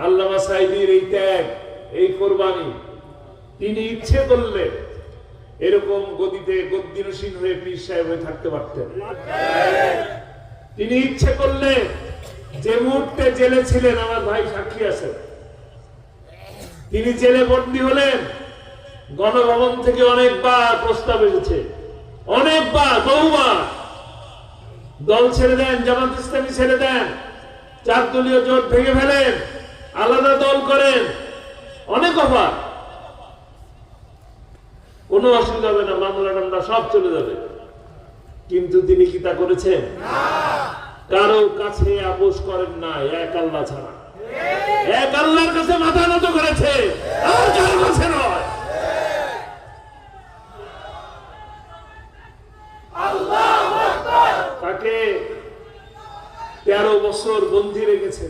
আল্লামা সাঈদীর এই ত্যাগ, এই কোরবানি, তিনি ইচ্ছে করলে এরকম গদিতে গদ্দিনসীন হয়ে পীর সাহেব হয়ে থাকতে পারতেন। তিনি ইচ্ছে করলে যে মুহূর্তে জেলে ছিলেন, আমার ভাই সাক্ষী আছে, তিনি জেলে বন্দী হলেন, গণভবন থেকে অনেকবার প্রস্তাব এসেছে, অনেকবার, বহুবার দল ছেড়ে দেন, জামাত ইসলামী ছেড়ে দেন, 4 দলীয় জোট ভেঙে ফেলেন, আলাদা দল করেন, অনেক অফার। কোনো অসুবিধা হবে না, মামলা টামলা সব চলে যাবে। কিন্তু তিনি কি তা করেছেন? কারো কাছে আপোষ করেন না, এক আল্লাহ ছাড়া। এক আল্লাহর কাছে মাথা নত করেছে, আর কারো কাছে নয়। তাকে 13 বছর বন্দী রেখেছে।